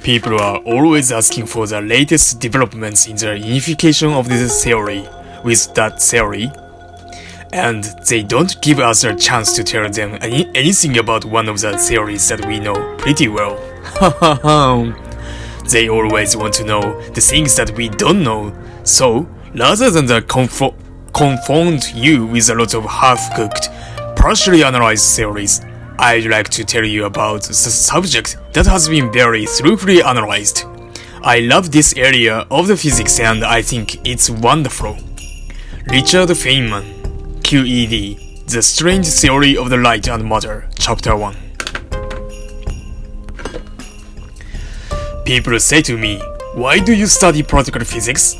People are always asking for the latest developments in the unification of this theory with that theory, and they don't give us a chance to tell them anything about one of the theories that we know pretty well. They always want to know the things that we don't know, so rather than confound you with a lot of half-cooked, partially analyzed theories, I'd like to tell you about the subject that has been very thoroughly analyzed. I love this area of the physics and I think it's wonderful. Richard Feynman, QED, The Strange Theory of the Light and Matter, Chapter 1. People say to me, why do you study particle physics?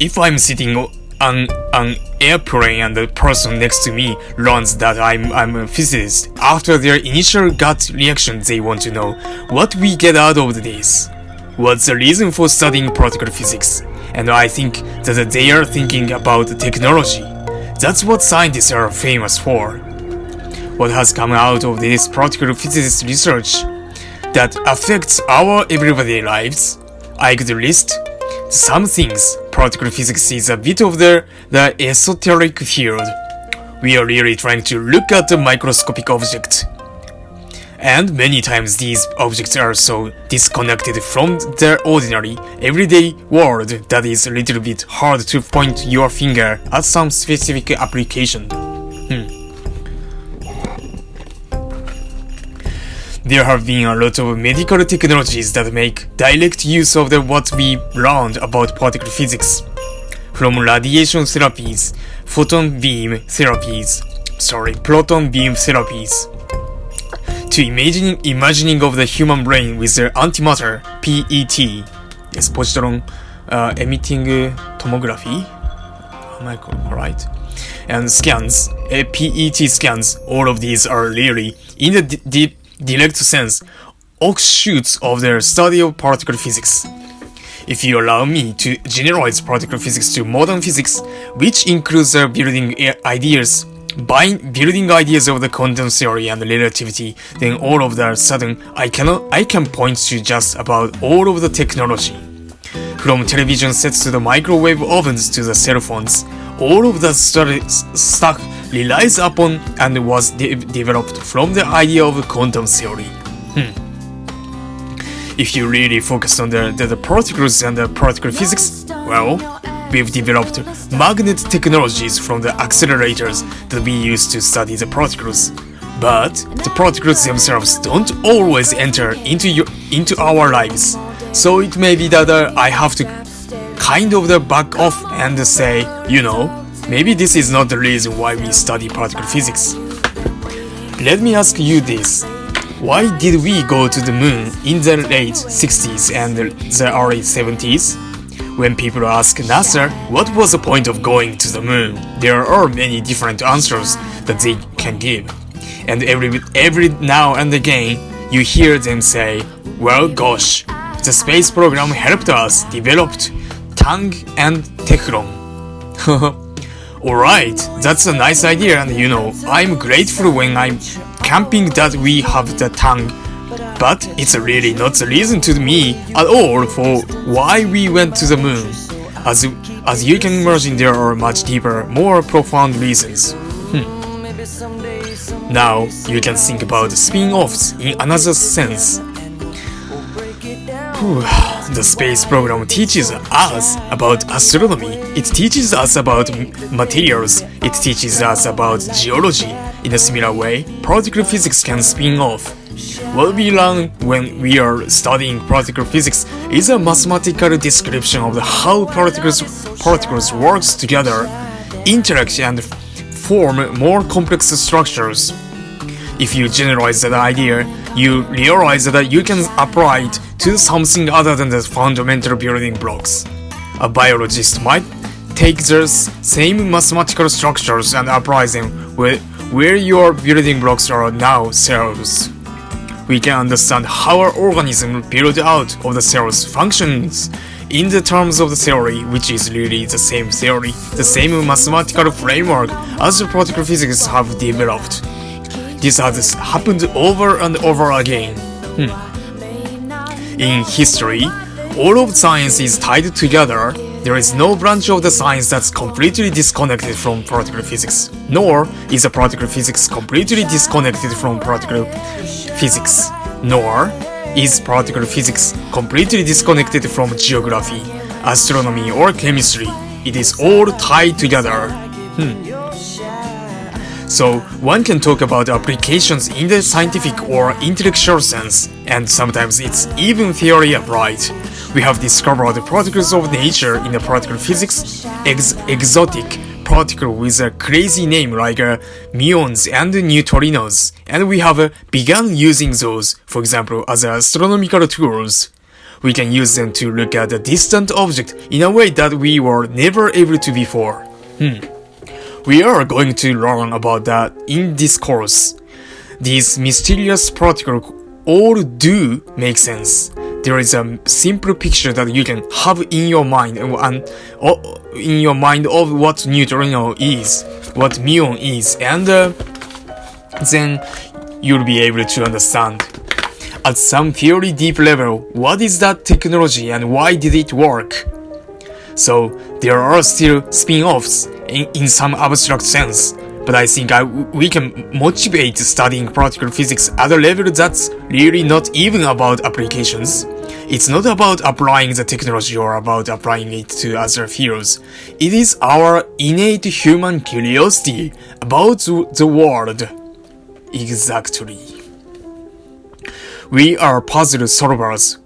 If I'm sitting on an airplane and the person next to me learns that I'm a physicist, after their initial gut reaction they want to know what we get out of this. What's the reason for studying particle physics? And I think that they are thinking about technology. That's what scientists are famous for. What has come out of this particle physics research that affects our everyday lives? I could list some things. Particle physics is a bit of the esoteric field. We are really trying to look at the microscopic object. And many times these objects are so disconnected from the ordinary, everyday world that it's a little bit hard to point your finger at some specific application. There have been a lot of medical technologies that make direct use of what we learned about particle physics. From radiation therapies, proton beam therapies, to imagining of the human brain with the antimatter, PET, yes, positron emitting tomography, am I correct? And scans, PET scans, all of these are really, in the direct sense, offshoots of their study of particle physics. If you allow me to generalize particle physics to modern physics, which includes the building ideas of the quantum theory and relativity, then all of a sudden I can point to just about all of the technology. From television sets to the microwave ovens to the cell phones, all of that stuff relies upon and was developed from the idea of quantum theory. If you really focus on the particles and the particle physics, well, we've developed magnet technologies from the accelerators that we use to study the particles. But the particles themselves don't always enter into our lives. So it may be that I have to kind of back off and say, maybe this is not the reason why we study particle physics. Let me ask you this. Why did we go to the moon in the late 60s and the early 70s? When people ask NASA what was the point of going to the moon, there are many different answers that they can give. And every now and again, you hear them say, well, gosh, the space program helped us develop Tang and Teflon. Alright, that's a nice idea, and I'm grateful when I'm camping that we have the Tang, but it's really not the reason to me at all for why we went to the moon. As you can imagine, there are much deeper, more profound reasons. Now, you can think about spin-offs in another sense. The space program teaches us about astronomy, it teaches us about materials, it teaches us about geology. In a similar way, particle physics can spin off. What we learn when we are studying particle physics is a mathematical description of how particles works together, interact and form more complex structures. If you generalize that idea, you realize that you can apply it to something other than the fundamental building blocks. A biologist might take the same mathematical structures and apply them where your building blocks are now cells. We can understand how our organism built out of the cells functions in the terms of the theory, which is really the same theory, the same mathematical framework as the particle physics have developed. This has happened over and over again. In history, all of science is tied together. There is no branch of the science that's completely disconnected from particle physics, nor is a particle physics completely disconnected from particle physics, nor is particle physics completely disconnected from geography, astronomy, or chemistry. It is all tied together. So one can talk about applications in the scientific or intellectual sense, and sometimes it's even theory applied. We have discovered the particles of nature in the particle physics, exotic particle with a crazy name like muons and neutrinos, and we have begun using those, for example, as astronomical tools. We can use them to look at a distant object in a way that we were never able to before. We are going to learn about that in this course. These mysterious particles all do make sense. There is a simple picture that you can have in your mind of what neutrino is, what muon is, and then you'll be able to understand at some very deep level what is that technology and why did it work. So there are still spin-offs in some abstract sense, but I think we can motivate studying particle physics at a level that's really not even about applications. It's not about applying the technology or about applying it to other fields. It is our innate human curiosity about the world. Exactly. We are puzzle solvers.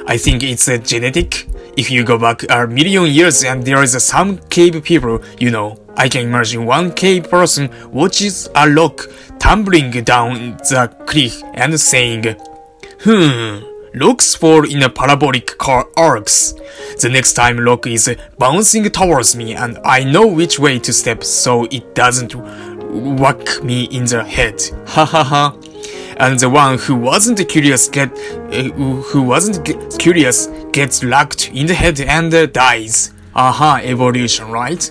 I think it's genetic. If you go back a million years and there is some cave people, I can imagine one cave person watches a rock tumbling down the cliff and saying, rocks fall in a parabolic arcs. The next time rock is bouncing towards me and I know which way to step so it doesn't whack me in the head. Ha ha ha. And the one who wasn't curious gets locked in the head and dies. Evolution, right?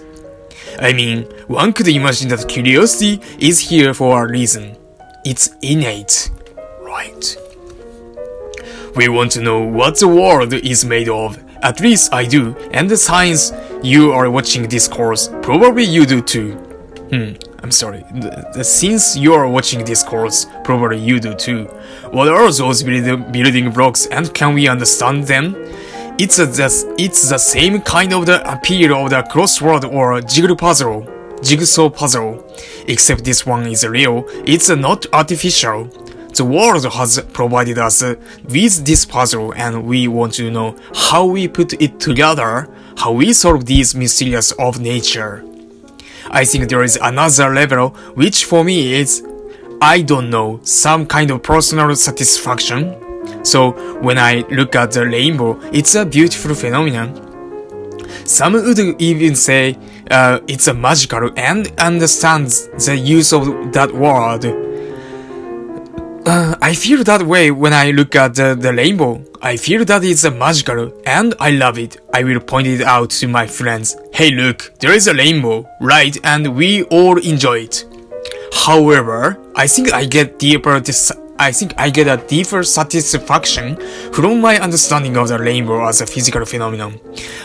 I mean, one could imagine that curiosity is here for a reason. It's innate, right? We want to know what the world is made of. At least I do, and the science you are watching this course, probably you do too. I'm sorry. Since you are watching this course, probably you do too. What are those building blocks and can we understand them? It's the same kind of the appeal of the crossword or jigsaw puzzle, except this one is real. It's not artificial. The world has provided us with this puzzle and we want to know how we put it together, how we solve these mysteries of nature. I think there is another level, which for me is, I don't know, some kind of personal satisfaction. So when I look at the rainbow, it's a beautiful phenomenon. Some would even say it's a magical and understands the use of that word. I feel that way when I look at the rainbow. I feel that it's magical and I love it. I will point it out to my friends. Hey look, there is a rainbow, right? And we all enjoy it. However, I think I get a deeper satisfaction from my understanding of the rainbow as a physical phenomenon.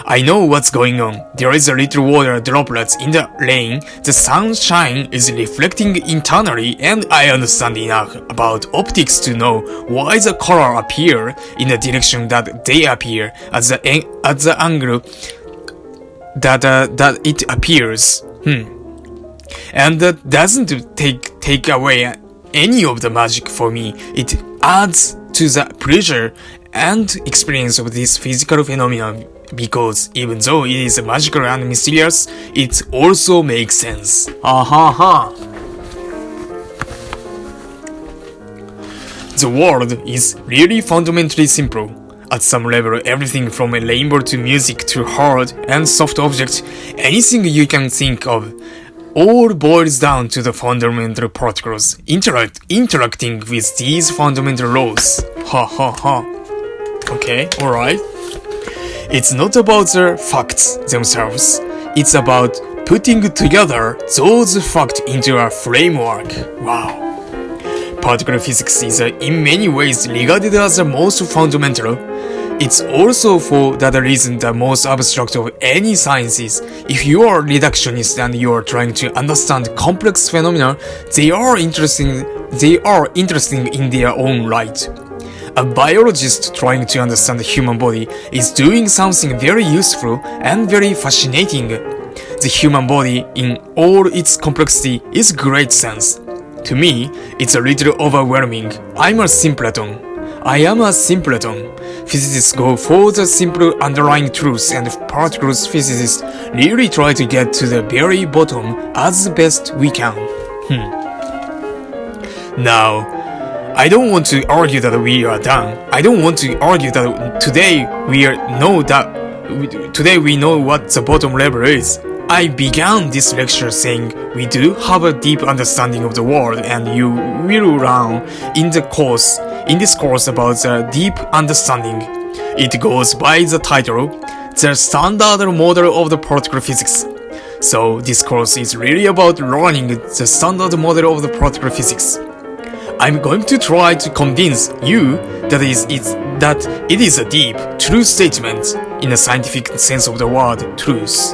I know what's going on. There is a little water droplets in the rain. The sunshine is reflecting internally, and I understand enough about optics to know why the color appear in the direction that they appear at the angle that it appears. And that doesn't take away any of the magic for me. It adds to the pleasure and experience of this physical phenomenon because even though it is magical and mysterious, it also makes sense. The world is really fundamentally simple. At some level, everything from a rainbow to music to hard and soft objects, anything you can think of, all boils down to the fundamental particles interacting with these fundamental laws. Okay, alright. It's not about the facts themselves. It's about putting together those facts into a framework. Wow. Particle physics is in many ways regarded as the most fundamental. It's also for that reason the most abstract of any sciences. If you are a reductionist and you are trying to understand complex phenomena, they are interesting in their own right. A biologist trying to understand the human body is doing something very useful and very fascinating. The human body in all its complexity is great sense. To me, it's a little overwhelming. I am a simpleton. Physicists go for the simple underlying truths, and particle physicists really try to get to the very bottom as best we can. Now, I don't want to argue that we are done. I don't want to argue that today we know what the bottom level is. I began this lecture saying we do have a deep understanding of the world, and you will learn in this course about the deep understanding. It goes by the title, The Standard Model of the Particle Physics. So this course is really about learning the standard model of the particle physics. I'm going to try to convince you that it is a deep, true statement in the scientific sense of the word truth.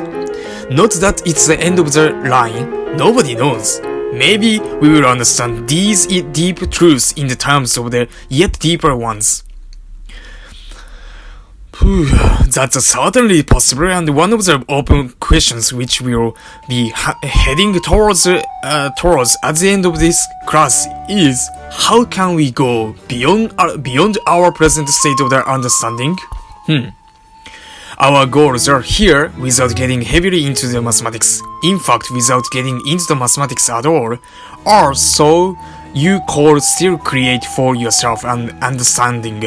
Not that it's the end of the line, nobody knows. Maybe we will understand these deep truths in the terms of the yet deeper ones. That's certainly possible, and one of the open questions which we'll be heading towards at the end of this class is, how can we go beyond our present state of the understanding? Our goals are here without getting heavily into the mathematics. In fact, without getting into the mathematics at all, or so you could still create for yourself an understanding,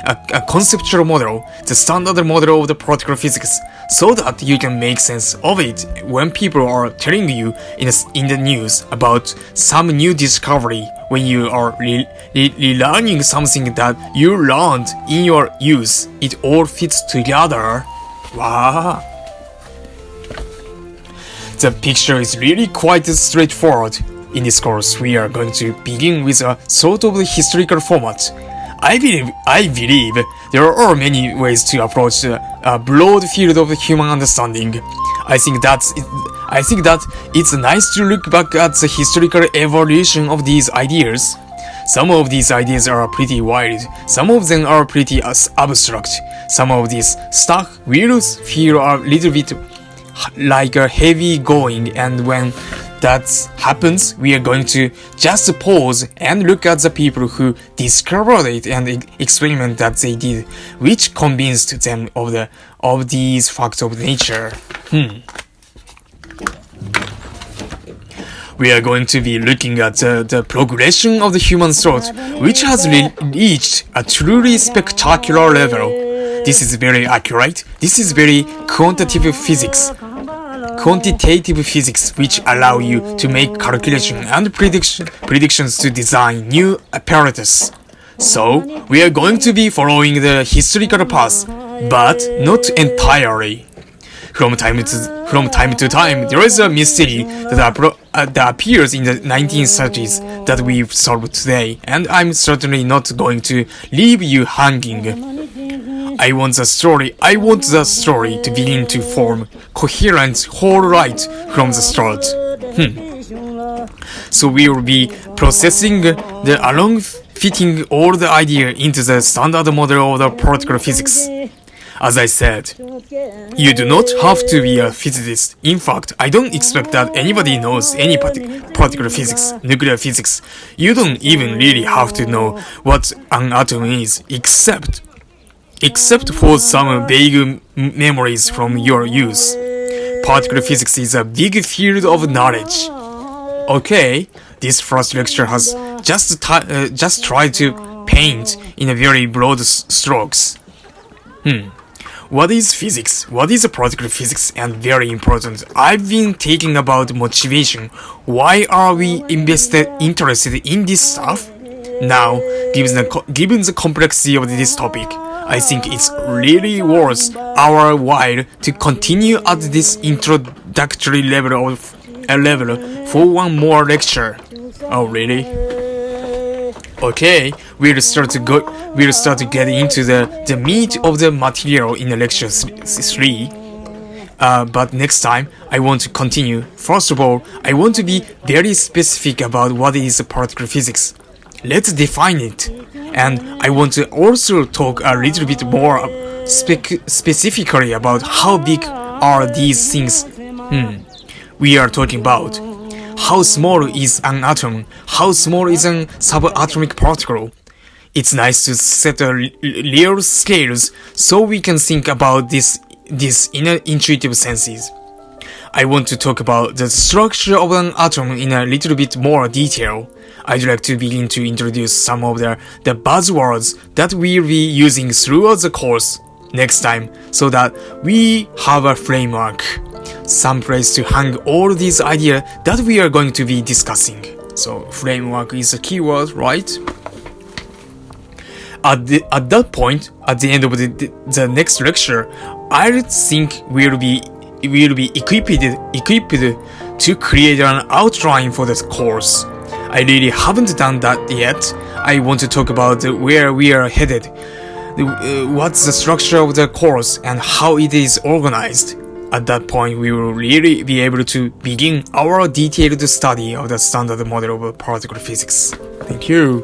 a conceptual model, the standard model of the particle physics, so that you can make sense of it when people are telling you in the news about some new discovery, when you are relearning something that you learned in your youth. It all fits together. Wow. The picture is really quite straightforward. In this course, we are going to begin with a sort of historical format. I believe there are many ways to approach a broad field of human understanding. I think that it's nice to look back at the historical evolution of these ideas. Some of these ideas are pretty wild, some of them are pretty abstract. Some of these stuff will feel a little bit like a heavy going, and when that happens, we are going to just pause and look at the people who discovered it and experiment that they did, which convinced them of these facts of nature. We are going to be looking at the progression of the human thought, which has reached a truly spectacular level. This is very accurate. This is very quantitative physics, which allow you to make calculations and predictions to design new apparatus. So, we are going to be following the historical path, but not entirely. From time to time, there is a mystery that appears in the 1930s that we've solved today, and I'm certainly not going to leave you hanging. I want the story to begin to form coherent whole right from the start. So we will be processing along fitting all the idea into the standard model of the particle physics. As I said, you do not have to be a physicist. In fact, I don't expect that anybody knows any particle physics, nuclear physics. You don't even really have to know what an atom is, except for some vague memories from your youth. Particle physics is a big field of knowledge. Okay, this first lecture has just tried to paint in a very broad strokes. What is physics? What is particle physics? And very important, I've been thinking about motivation. Why are we interested in this stuff? Now, given the complexity of this topic, I think it's really worth our while to continue at this introductory level for one more lecture. Oh, really? Okay, we'll start to get into the meat of the material in the lecture 3. But next time, I want to continue. First of all, I want to be very specific about what is particle physics. Let's define it. And I want to also talk a little bit more specifically about how big are these things we are talking about. How small is an atom? How small is a subatomic particle? It's nice to set real scales so we can think about this in intuitive senses. I want to talk about the structure of an atom in a little bit more detail. I'd like to begin to introduce some of the buzzwords that we'll be using throughout the course next time so that we have a framework, some place to hang all these ideas that we are going to be discussing. So framework is a keyword, right? At that point, at the end of the next lecture, I think we'll be equipped to create an outline for this course. I really haven't done that yet. I want to talk about where we are headed, what's the structure of the course, and how it is organized. At that point, we will really be able to begin our detailed study of the standard model of particle physics. Thank you.